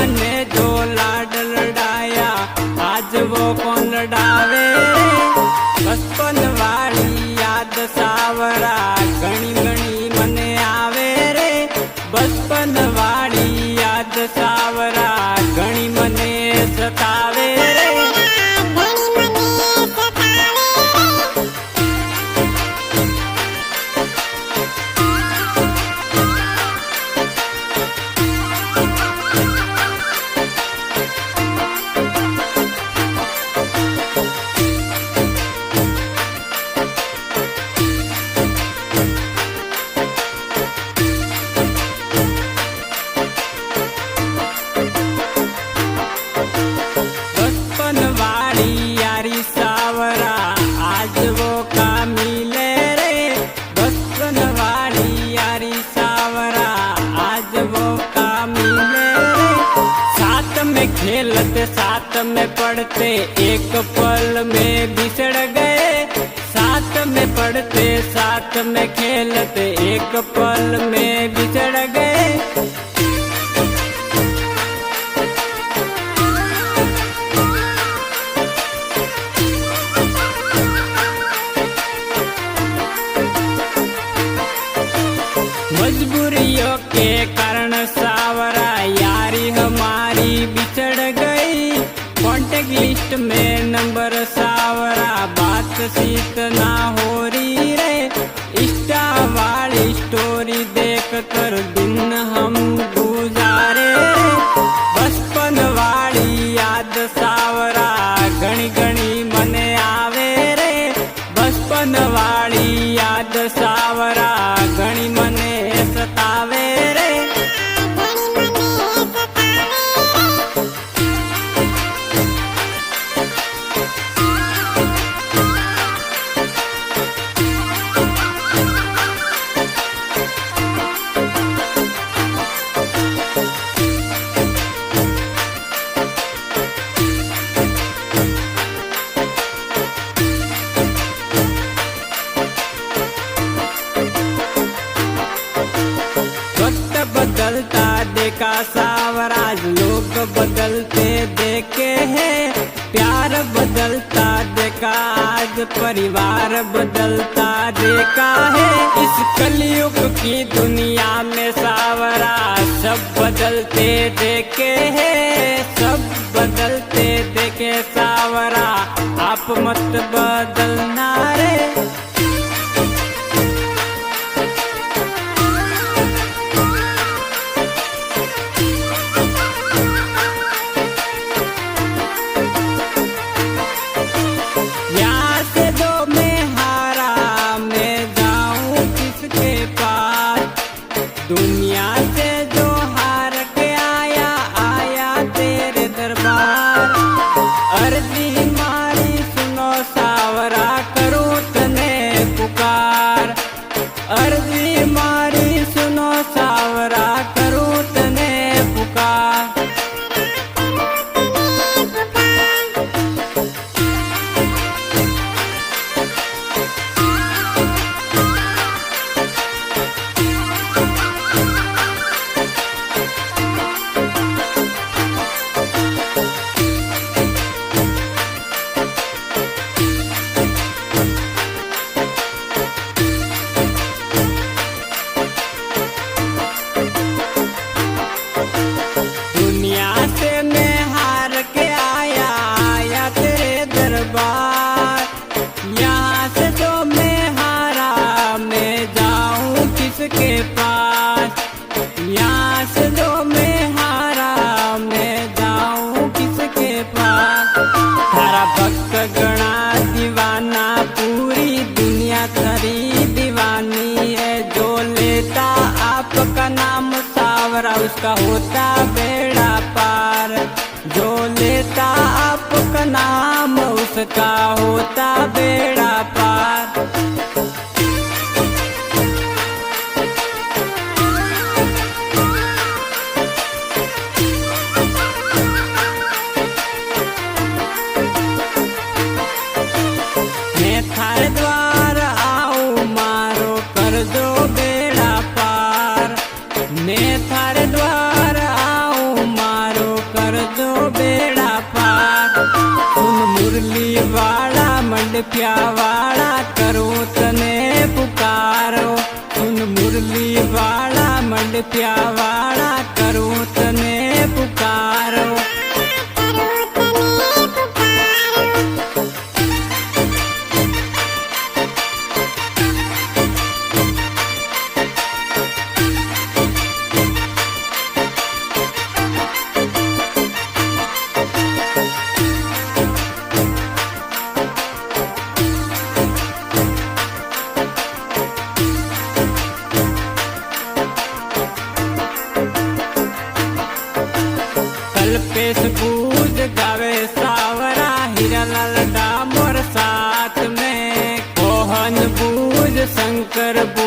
ने जो लाड लड़ाया आज वो कौन लड़ावे। बचपन वाली याद सावरा घणी घणी मने आवे रे। बचपन वाली याद सावरा घणी मने सतावे रे। खेलते साथ में पढ़ते एक पल में बिछड़ गए। साथ में पढ़ते साथ में खेलते एक पल में बिछड़ गए। मजबूरियों के कारण सावरा यारी हमारी बिछड़ गई। कॉन्टेक्ट लिस्ट में नंबर सावरा बातचीत ना हो रही रे। इंस्टा वाली स्टोरी देख कर दिन हम गुजारे। बचपन वाली याद सावरा घणी घणी मने आवे रे। बचपन वाली याद सावरा घणी मने सतावे रे। बदलता देखा सावराज लोग बदलते देखे हैं। प्यार बदलता देखा आज परिवार बदलता देखा है। इस कलयुग की दुनिया में सावरा सब बदलते देखे हैं। सब बदलते देखे सावरा आप मत बदलना रे। दुनिया से जो हार के आया आया तेरे दरबार। अर्जी मारी सुनो सावरा करूं तने पुकार। अर्जी मारी सुनो सावरा करूं तने पुकार। यहाँ से तो मैं हारा मैं जाऊँ किसके पास। यहाँ से तो मैं हारा मैं जाऊँ किसके पास। थारा भक्त गणा दीवाना पूरी दुनिया थरी दीवानी है। जो लेता आपका नाम सावरा उसका होता बेड़ा पार। जो लेता आपका नाम उसका होता बेड़ा पार। मैं थारे द्वार आऊं मारो कर दो बेड़ा पार। मैं थारे द्वार आऊं मारो मंडपियावाड़ा करूँ तने पुकारो सुन मुरली वाला मंडपियावाड़ा करूँ तने पुकारो। कल्पेश बूझ गावे सावरा हीरालाल डामोर साथ में, मोहन बूझ शंकर बूझ